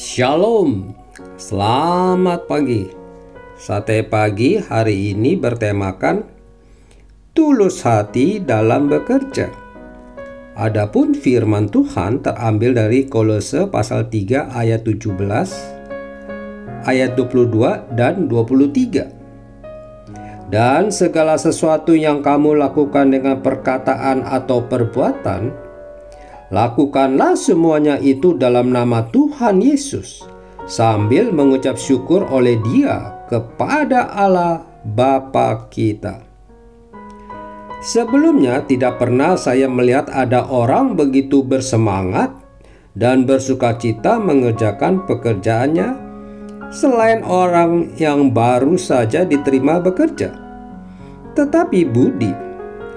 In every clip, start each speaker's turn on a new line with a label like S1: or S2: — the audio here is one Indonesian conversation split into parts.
S1: Shalom, selamat pagi. Sate pagi hari ini bertemakan tulus hati dalam bekerja. Adapun firman Tuhan terambil dari Kolose pasal 3 ayat 17, ayat 22 dan 23. Dan segala sesuatu yang kamu lakukan dengan perkataan atau perbuatan, lakukanlah semuanya itu dalam nama Tuhan Yesus, sambil mengucap syukur oleh Dia kepada Allah Bapa kita. Sebelumnya tidak pernah saya melihat ada orang begitu bersemangat dan bersukacita mengerjakan pekerjaannya selain orang yang baru saja diterima bekerja. Tetapi Budi,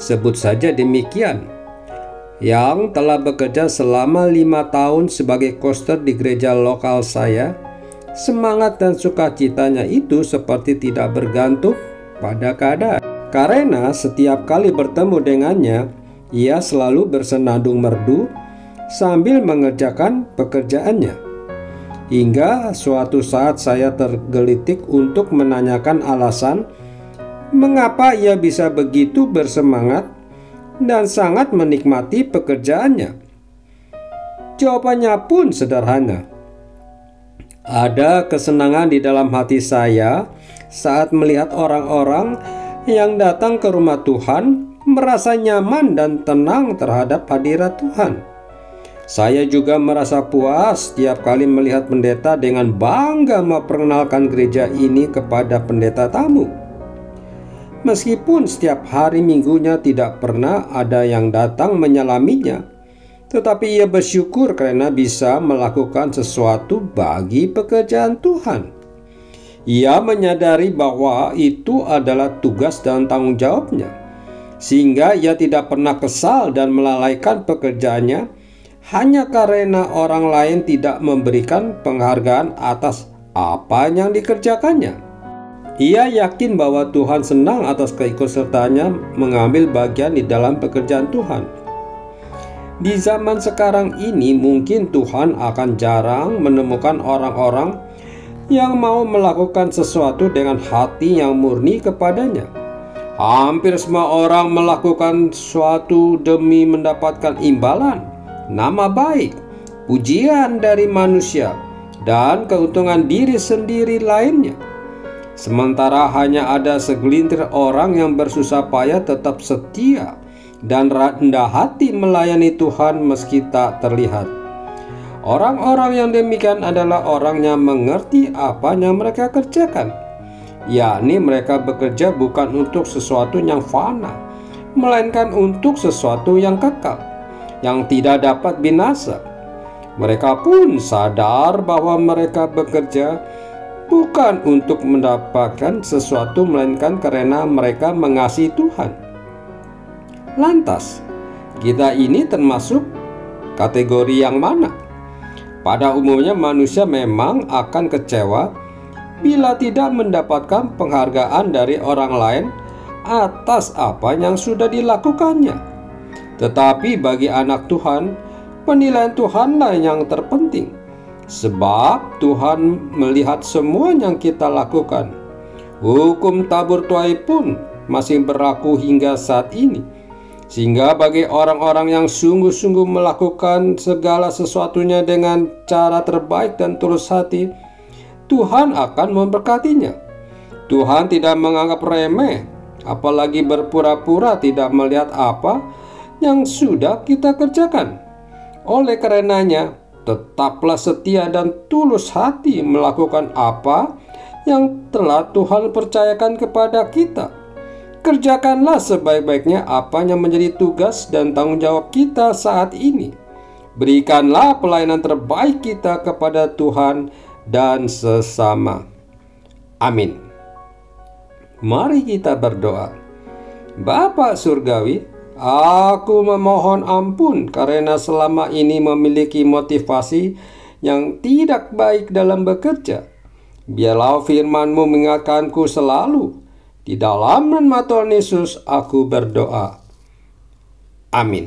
S1: sebut saja demikian, yang telah bekerja selama 5 tahun sebagai koster di gereja lokal saya, semangat dan sukacitanya itu seperti tidak bergantung pada keadaan. Karena setiap kali bertemu dengannya, ia selalu bersenandung merdu sambil mengerjakan pekerjaannya. Hingga suatu saat saya tergelitik untuk menanyakan alasan mengapa ia bisa begitu bersemangat dan sangat menikmati pekerjaannya. Jawabannya pun sederhana. Ada kesenangan di dalam hati saya saat melihat orang-orang yang datang ke rumah Tuhan merasa nyaman dan tenang terhadap hadirat Tuhan. Saya juga merasa puas setiap kali melihat pendeta dengan bangga memperkenalkan gereja ini kepada pendeta tamu. Meskipun setiap hari minggunya tidak pernah ada yang datang menyalaminya, tetapi ia bersyukur karena bisa melakukan sesuatu bagi pekerjaan Tuhan. Ia menyadari bahwa itu adalah tugas dan tanggung jawabnya, sehingga ia tidak pernah kesal dan melalaikan pekerjaannya hanya karena orang lain tidak memberikan penghargaan atas apa yang dikerjakannya. Ia yakin bahwa Tuhan senang atas keikutsertaannya mengambil bagian di dalam pekerjaan Tuhan. Di zaman sekarang ini mungkin Tuhan akan jarang menemukan orang-orang yang mau melakukan sesuatu dengan hati yang murni kepadanya. Hampir semua orang melakukan sesuatu demi mendapatkan imbalan, nama baik, pujian dari manusia, dan keuntungan diri sendiri lainnya. Sementara hanya ada segelintir orang yang bersusah payah tetap setia dan rendah hati melayani Tuhan meski tak terlihat. Orang-orang yang demikian adalah orang yang mengerti apa yang mereka kerjakan, yakni mereka bekerja bukan untuk sesuatu yang fana, melainkan untuk sesuatu yang kekal, yang tidak dapat binasa. Mereka pun sadar bahwa mereka bekerja bukan untuk mendapatkan sesuatu, melainkan karena mereka mengasihi Tuhan. Lantas, kita ini termasuk kategori yang mana? Pada umumnya manusia memang akan kecewa bila tidak mendapatkan penghargaan dari orang lain atas apa yang sudah dilakukannya. Tetapi bagi anak Tuhan, penilaian Tuhanlah yang terpenting. Sebab Tuhan melihat semua yang kita lakukan. Hukum tabur tuai pun masih berlaku hingga saat ini. Sehingga bagi orang-orang yang sungguh-sungguh melakukan segala sesuatunya dengan cara terbaik dan tulus hati, Tuhan akan memberkatinya. Tuhan tidak menganggap remeh, apalagi berpura-pura tidak melihat apa yang sudah kita kerjakan. Oleh karenanya, tetaplah setia dan tulus hati melakukan apa yang telah Tuhan percayakan kepada kita. Kerjakanlah sebaik-baiknya apa yang menjadi tugas dan tanggung jawab kita saat ini. Berikanlah pelayanan terbaik kita kepada Tuhan dan sesama. Amin. Mari kita berdoa. Bapa Surgawi, aku memohon ampun karena selama ini memiliki motivasi yang tidak baik dalam bekerja. Biarlah firman-Mu mengingatkanku selalu. Di dalam nama Tuhan Yesus aku berdoa. Amin.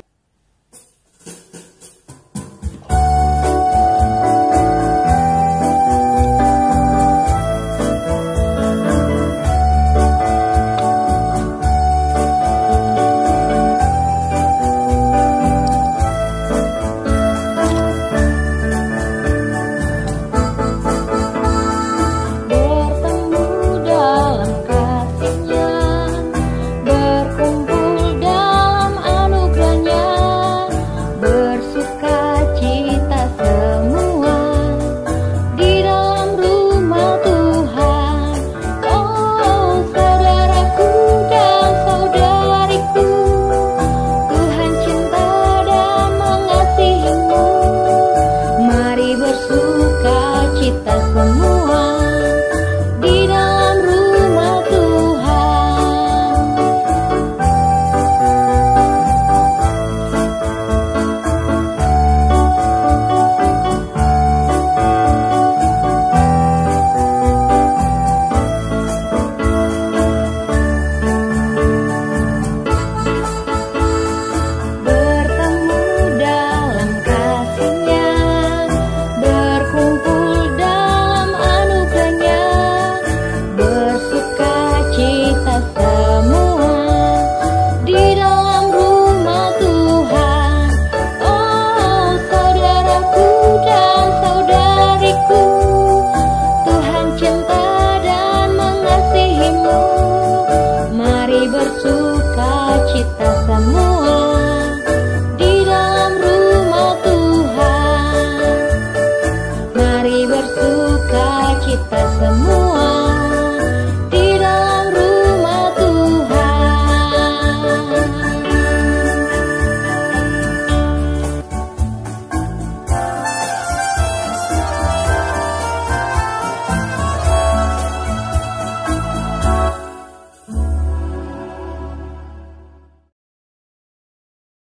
S2: semua